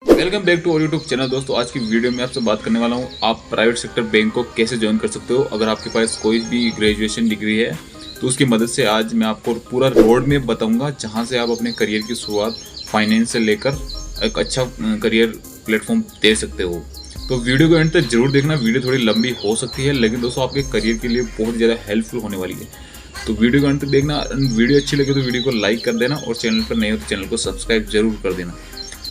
Welcome back to और YouTube channel. दोस्तों आज की वीडियो में आपसे बात करने वाला हूँ आप प्राइवेट सेक्टर बैंक को कैसे ज्वाइन कर सकते हो। अगर आपके पास कोई भी ग्रेजुएशन डिग्री है तो उसकी मदद से आज मैं आपको पूरा रोड मैप बताऊंगा जहाँ से आप अपने करियर की शुरुआत फाइनेंस से लेकर एक अच्छा करियर प्लेटफॉर्म दे सकते हो। तो वीडियो को एंड तक जरूर देखना। वीडियो थोड़ी लंबी हो सकती है लेकिन दोस्तों आपके करियर के लिए बहुत ज़्यादा हेल्पफुल होने वाली है। तो वीडियो को अंत तक देखना। वीडियो अच्छी लगे तो वीडियो को लाइक कर देना और चैनल पर नए हो तो चैनल को सब्सक्राइब जरूर कर देना।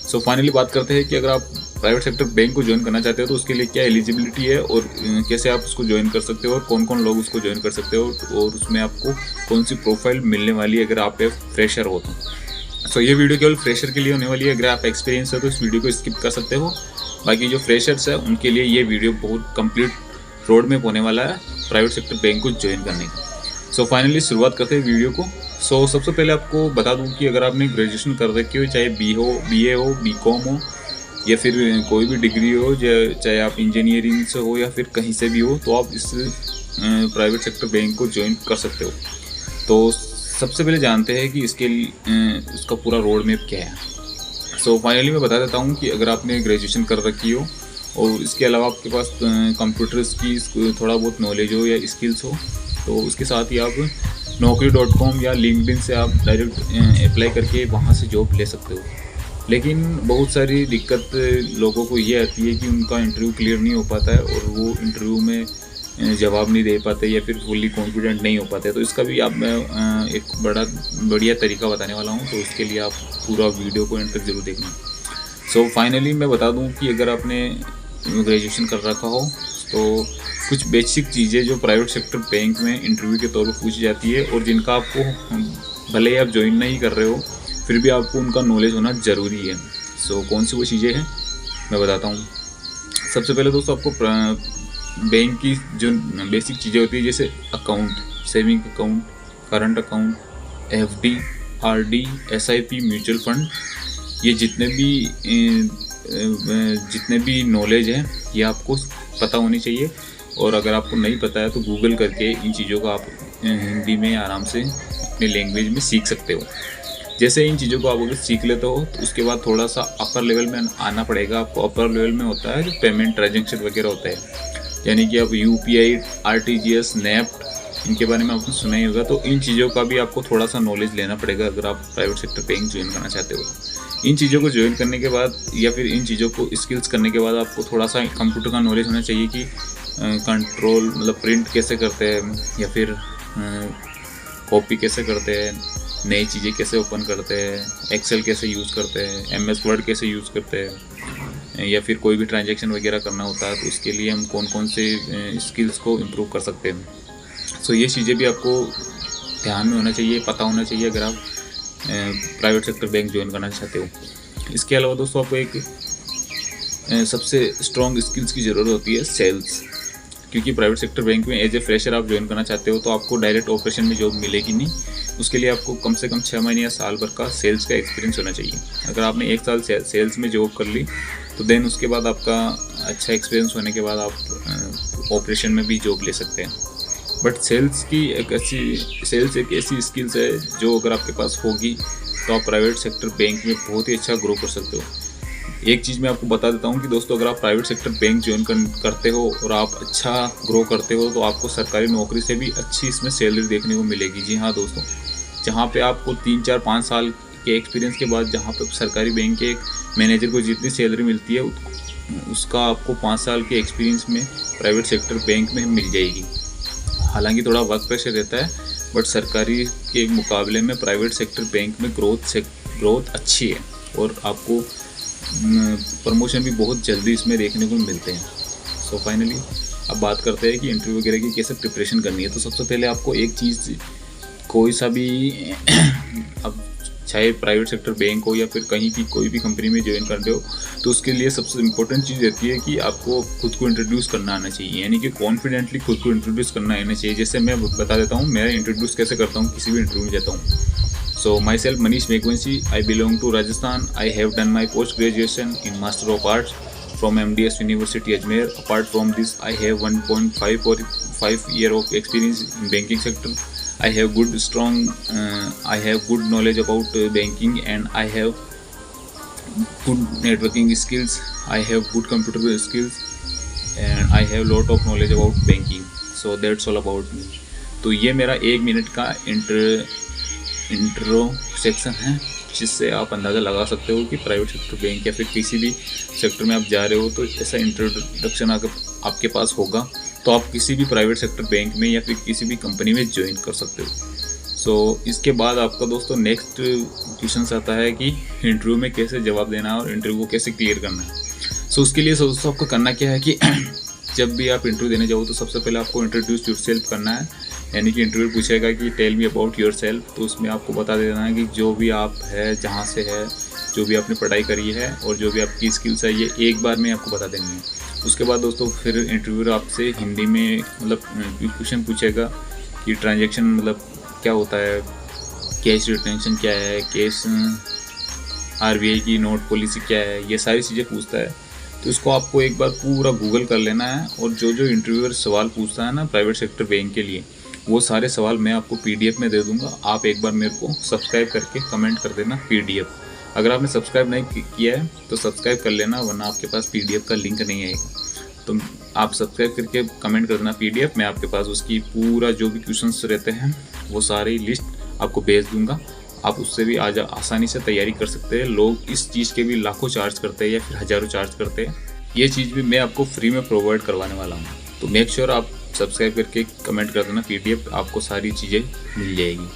सो फाइनली बात करते हैं कि अगर आप प्राइवेट सेक्टर बैंक को ज्वाइन करना चाहते हो तो उसके लिए क्या एलिजिबिलिटी है और कैसे आप उसको ज्वाइन कर सकते हो और कौन कौन लोग उसको ज्वाइन कर सकते हो और उसमें आपको कौन सी प्रोफाइल मिलने वाली है अगर आप एक फ्रेशर हो तो। सो ये वीडियो केवल फ्रेशर के लिए होने वाली है। अगर आप एक्सपीरियंस है तो इस वीडियो को स्किप कर सकते हो। बाकी जो फ्रेशर्स है उनके लिए ये वीडियो बहुत कंप्लीट रोड मैप होने वाला है प्राइवेट सेक्टर बैंक को ज्वाइन करने का। सो फाइनली शुरुआत करते हैं वीडियो को। सो सबसे पहले आपको बता दूं कि अगर आपने ग्रेजुएशन कर रखी हो, चाहे बीए हो, बीकॉम हो या फिर कोई भी डिग्री हो, चाहे आप इंजीनियरिंग से हो या फिर कहीं से भी हो, तो आप इस प्राइवेट सेक्टर बैंक को ज्वाइन कर सकते हो। तो सबसे पहले जानते हैं कि इसके उसका पूरा रोड मैप क्या है। सो फाइनली मैं बता देता हूँ कि अगर आपने ग्रेजुएशन कर रखी हो और इसके अलावा आपके पास कंप्यूटर्स की थोड़ा बहुत नॉलेज हो या स्किल्स हो तो उसके साथ ही आप naukri.com या लिंक्डइन से आप डायरेक्ट अप्लाई करके वहाँ से जॉब ले सकते हो। लेकिन बहुत सारी दिक्कत लोगों को ये आती है कि उनका इंटरव्यू क्लियर नहीं हो पाता है और वो इंटरव्यू में जवाब नहीं दे पाते या फिर फुल्ली कॉन्फिडेंट नहीं हो पाते। तो इसका भी आप मैं एक बढ़िया तरीका बताने वाला हूँ, तो उसके लिए आप पूरा वीडियो को एंड तक जरूर देखना। सो फाइनली मैं बता दूँ कि अगर आपने ग्रेजुएशन कर रखा हो तो कुछ बेसिक चीज़ें जो प्राइवेट सेक्टर बैंक में इंटरव्यू के तौर पर पूछी जाती है और जिनका आपको भले ही आप ज्वाइन नहीं कर रहे हो फिर भी आपको उनका नॉलेज होना ज़रूरी है। सो कौन सी वो चीज़ें हैं मैं बताता हूँ। सबसे पहले दोस्तों आपको बैंक की जो बेसिक चीज़ें होती है जैसे account, saving account, current account, FD, RD, SIP, mutual fund, ये जितने भी नॉलेज है ये आपको पता होनी चाहिए। और अगर आपको नहीं पता है तो गूगल करके इन चीज़ों को आप हिंदी में आराम से अपनी लैंग्वेज में सीख सकते हो। जैसे इन चीज़ों को आप अगर सीख लेते हो तो उसके बाद थोड़ा सा अपर लेवल में आना पड़ेगा आपको। अपर लेवल में होता है जो पेमेंट ट्रांजेक्शन वगैरह होता है, यानी कि आप यूपीआई, आरटीजीएस, नेफ्ट, इनके बारे में आपने सुना ही होगा। तो इन चीज़ों का भी आपको थोड़ा सा नॉलेज लेना पड़ेगा अगर आप प्राइवेट सेक्टर बैंक ज्वाइन करना चाहते हो। इन चीज़ों को ज्वाइन करने के बाद या फिर इन चीज़ों को स्किल्स करने के बाद आपको थोड़ा सा कंप्यूटर का नॉलेज होना चाहिए कि कंट्रोल मतलब प्रिंट कैसे करते हैं या फिर कॉपी कैसे करते हैं, नई चीज़ें कैसे ओपन करते हैं, एक्सेल कैसे यूज़ करते हैं, एमएस वर्ड कैसे यूज़ करते हैं, या फिर कोई भी ट्रांजैक्शन वगैरह करना होता है तो उसके लिए हम कौन कौन से स्किल्स को इम्प्रूव कर सकते हैं। सो ये चीज़ें भी आपको ध्यान में होना चाहिए, पता होना चाहिए अगर आप प्राइवेट सेक्टर बैंक ज्वाइन करना चाहते हो। इसके अलावा दोस्तों आपको एक सबसे स्ट्रॉन्ग स्किल्स की ज़रूरत होती है सेल्स, क्योंकि प्राइवेट सेक्टर बैंक में एज ए फ्रेशर आप ज्वाइन करना चाहते हो तो आपको डायरेक्ट ऑपरेशन में जॉब मिलेगी नहीं। उसके लिए आपको कम से कम 6 महीने या साल भर का सेल्स का एक्सपीरियंस होना चाहिए। अगर आपने 1 साल सेल्स में जॉब कर ली तो देन उसके बाद आपका अच्छा एक्सपीरियंस होने के बाद आप ऑपरेशन में भी जॉब ले सकते हैं। बट सेल्स एक ऐसी स्किल्स है जो अगर आपके पास होगी तो आप प्राइवेट सेक्टर बैंक में बहुत ही अच्छा ग्रो कर सकते हो। एक चीज़ मैं आपको बता देता हूँ कि दोस्तों अगर आप प्राइवेट सेक्टर बैंक ज्वाइन करते हो और आप अच्छा ग्रो करते हो तो आपको सरकारी नौकरी से भी अच्छी इसमें सैलरी देखने को मिलेगी। जी हाँ दोस्तों, जहाँ पे आपको 3, 4, 5 साल के एक्सपीरियंस के बाद जहाँ पे सरकारी बैंक के एक मैनेजर को जितनी सैलरी मिलती है उसका आपको 5 साल के एक्सपीरियंस में प्राइवेट सेक्टर बैंक में मिल जाएगी। हालांकि थोड़ा वर्क प्रेशर रहता है बट सरकारी के मुकाबले में प्राइवेट सेक्टर बैंक में ग्रोथ अच्छी है और आपको प्रमोशन भी बहुत जल्दी इसमें देखने को मिलते हैं। सो फाइनली अब बात करते हैं कि इंटरव्यू वगैरह की कैसे प्रिपरेशन करनी है। तो सबसे पहले आपको एक चीज़, कोई सा भी अब चाहे प्राइवेट सेक्टर बैंक हो या फिर कहीं की कोई भी कंपनी में ज्वाइन कर रहे हो तो उसके लिए सबसे इम्पोर्टेंट चीज़ रहती है कि आपको खुद को इंट्रोड्यूस करना आना चाहिए, यानी कि कॉन्फिडेंटली खुद को इंट्रोड्यूस करना आना चाहिए। जैसे मैं बता देता हूँ मैं इंट्रोड्यूस कैसे करता हूँ किसी भी इंटरव्यू में जाता हूँ। So myself Manish Megwanshi, I belong to Rajasthan. I have done my post graduation in Master of Arts from MDS University Ajmer. Apart from this, I have 1.5 or 5 year of experience in banking sector. I have good knowledge about banking, and I have good networking skills, I have good computer skills, and I have lot of knowledge about banking. So that's all about me. तो ये मेरा 1 minute का intro section है, जिससे आप अंदाज़ा लगा सकते हो कि प्राइवेट सेक्टर बैंक या फिर किसी भी सेक्टर में आप जा रहे हो तो ऐसा इंट्रोडक्शन आपके पास होगा तो आप किसी भी प्राइवेट सेक्टर बैंक में या फिर किसी भी कंपनी में ज्वाइन कर सकते हो। सो इसके बाद आपका दोस्तों नेक्स्ट क्वेश्चन आता है कि इंटरव्यू में कैसे जवाब देना है और इंटरव्यू को कैसे क्लियर करना है। सो उसके लिए दोस्तों आपको करना क्या है कि जब भी आप इंटरव्यू देने जाओ तो सबसे पहले आपको इंट्रोड्यूस योरसेल्फ करना है, यानी कि इंटरव्यू पूछेगा कि टेल मी अबाउट योरसेल्फ, तो उसमें आपको बता देना है कि जो भी आप है, जहाँ से है, जो भी आपने पढ़ाई करी है और जो भी आपकी स्किल्स है, ये एक बार में आपको बता देनी है। उसके बाद दोस्तों फिर इंटरव्यूअर आपसे हिंदी में मतलब क्वेश्चन पूछेगा कि ट्रांजैक्शन मतलब क्या होता है, कैश रिटेंशन क्या है, कैश RBI की नोट पॉलिसी क्या है, ये सारी चीज़ें पूछता है। तो इसको आपको एक बार पूरा गूगल कर लेना है और जो जो इंटरव्यूअर सवाल पूछता है ना प्राइवेट सेक्टर बैंक के लिए, वो सारे सवाल मैं आपको PDF में दे दूंगा। आप एक बार मेरे को सब्सक्राइब करके कमेंट कर देना PDF। अगर आपने सब्सक्राइब नहीं किया है तो सब्सक्राइब कर लेना, वरना आपके पास PDF का लिंक नहीं आएगा। तो आप सब्सक्राइब करके कमेंट कर देना PDF, मैं आपके पास उसकी पूरा जो भी क्वेश्चंस रहते हैं वो सारी लिस्ट आपको भेज दूंगा। आप उससे भी आसानी से तैयारी कर सकते हैं। लोग इस चीज़ के भी लाखों चार्ज करते हैं या फिर हज़ारों चार्ज करते हैं, ये चीज़ भी मैं आपको फ्री में प्रोवाइड करवाने वाला हूँ। तो मेक श्योर आप सब्सक्राइब करके कमेंट कर देना PDF, आपको सारी चीज़ें मिल जाएगी।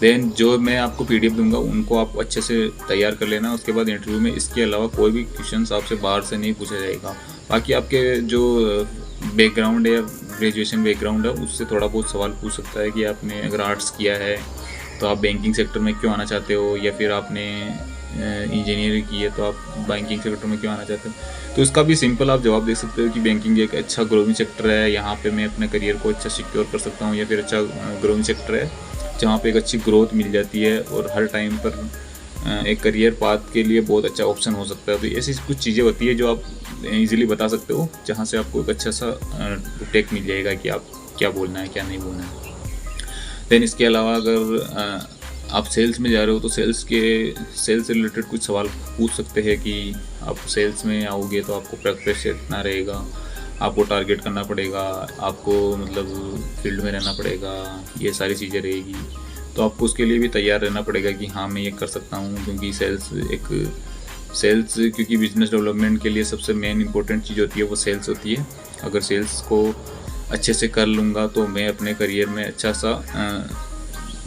देन जो मैं आपको PDF दूंगा उनको आप अच्छे से तैयार कर लेना। उसके बाद इंटरव्यू में इसके अलावा कोई भी क्वेश्चंस आपसे बाहर से नहीं पूछा जाएगा। बाकी आपके जो बैकग्राउंड है या ग्रेजुएशन बैकग्राउंड है उससे थोड़ा बहुत सवाल पूछ सकता है कि आपने अगर आर्ट्स किया है तो आप बैंकिंग सेक्टर में क्यों आना चाहते हो, या फिर आपने इंजीनियरिंग की है तो आप बैंकिंग सेक्टर में क्यों आना चाहते हो। तो इसका भी सिंपल आप जवाब दे सकते हो कि बैंकिंग एक अच्छा ग्रोइंग सेक्टर है, यहाँ पे मैं अपने करियर को अच्छा सिक्योर कर सकता हूँ, या फिर अच्छा ग्रोइंग सेक्टर है जहाँ पे एक अच्छी ग्रोथ मिल जाती है और हर टाइम पर एक करियर पाथ के लिए बहुत अच्छा ऑप्शन हो सकता है। तो ऐसी कुछ चीज़ें होती है जो आप इजीली बता सकते हो, जहाँ से आपको एक अच्छा सा टेक मिल जाएगा कि आप क्या बोलना है क्या नहीं बोलना है। देन इसके अलावा अगर आप सेल्स में जा रहे हो तो सेल्स से रिलेटेड कुछ सवाल पूछ सकते हैं कि आप सेल्स में आओगे तो आपको प्रैक्टिस इतना रहेगा, आपको टारगेट करना पड़ेगा, आपको मतलब फील्ड में रहना पड़ेगा, ये सारी चीज़ें रहेगी। तो आपको उसके लिए भी तैयार रहना पड़ेगा कि हाँ मैं ये कर सकता हूँ, क्योंकि सेल्स क्योंकि बिजनेस डेवलपमेंट के लिए सबसे मेन इंपॉर्टेंट चीज़ होती है वो सेल्स होती है। अगर सेल्स को अच्छे से कर लूँगा तो मैं अपने करियर में अच्छा सा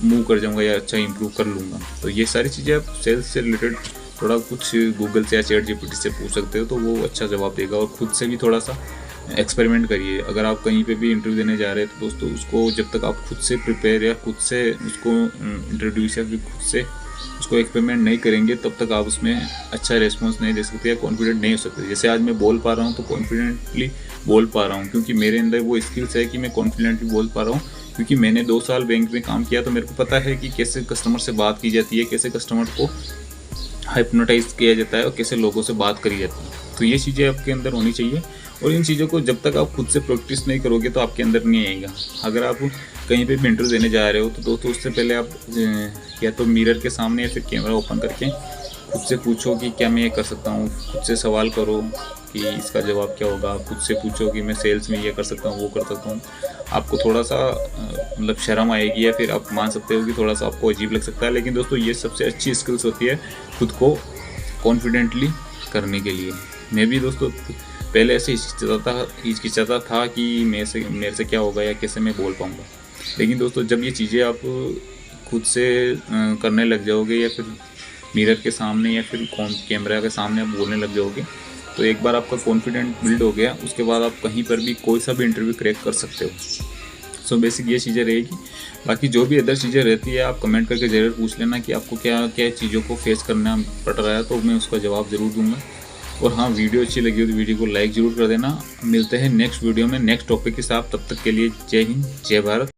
मूव कर जाऊँगा या अच्छा इम्प्रूव कर लूँगा। तो ये सारी चीज़ें आप सेल्स से रिलेटेड थोड़ा कुछ गूगल से या ChatGPT से पूछ सकते हो, तो वो अच्छा जवाब देगा। और खुद से भी थोड़ा सा एक्सपेरिमेंट करिए। अगर आप कहीं पे भी इंटरव्यू देने जा रहे हैं तो दोस्तों उसको जब तक आप खुद से प्रिपेयर या खुद से उसको इंट्रोड्यूस या फिर खुद से उसको एक्सपेरिमेंट नहीं करेंगे तब तक आप उसमें अच्छा रिस्पॉन्स नहीं दे सकते या कॉन्फिडेंट नहीं हो सकते। जैसे आज मैं बोल पा रहा हूँ तो कॉन्फिडेंटली बोल पा रहा हूँ, क्योंकि मेरे अंदर वो स्किल्स है कि मैं कॉन्फिडेंटली बोल पा रहा हूँ, क्योंकि मैंने 2 साल बैंक में काम किया। तो मेरे को पता है कि कैसे कस्टमर से बात की जाती है, कैसे कस्टमर को हाइप्नोटाइज किया जाता है और कैसे लोगों से बात करी जाती है। तो ये चीज़ें आपके अंदर होनी चाहिए, और इन चीज़ों को जब तक आप खुद से प्रैक्टिस नहीं करोगे तो आपके अंदर नहीं आएगा। अगर आप कहीं पे भी इंटरव्यू देने जा रहे हो तो दोस्तों उससे पहले आप या तो मिरर के सामने या फिर कैमरा ओपन करके खुद से पूछो कि क्या मैं ये कर सकता हूँ। खुद से सवाल करो कि इसका जवाब क्या होगा। खुद से पूछो कि मैं सेल्स में ये कर सकता हूँ वो कर सकता हूँ। आपको थोड़ा सा मतलब शर्म आएगी या फिर आप मान सकते हो कि थोड़ा सा आपको अजीब लग सकता है, लेकिन दोस्तों ये सबसे अच्छी स्किल्स होती है खुद को कॉन्फिडेंटली करने के लिए। मैं भी दोस्तों पहले ऐसे हिचकिचाता था कि मेरे से क्या होगा या कैसे मैं बोल पाऊँगा, लेकिन दोस्तों जब ये चीज़ें आप खुद से करने लग जाओगे या फिर मिरर के सामने या फिर कैमरा के सामने आप बोलने लग जाओगे तो एक बार आपका कॉन्फिडेंट बिल्ड हो गया, उसके बाद आप कहीं पर भी कोई सा भी इंटरव्यू क्रैक कर सकते हो। सो बेसिक ये चीज़ें रहेगी। बाकी जो भी अदर चीज़ें रहती है आप कमेंट करके ज़रूर पूछ लेना कि आपको क्या क्या चीज़ों को फेस करना पड़ रहा है, तो मैं उसका जवाब ज़रूर दूंगा। और हाँ, वीडियो अच्छी लगी हो तो वीडियो को लाइक ज़रूर कर देना। मिलते हैं नेक्स्ट वीडियो में नेक्स्ट टॉपिक के साथ, तब तक के लिए जय हिंद जय भारत।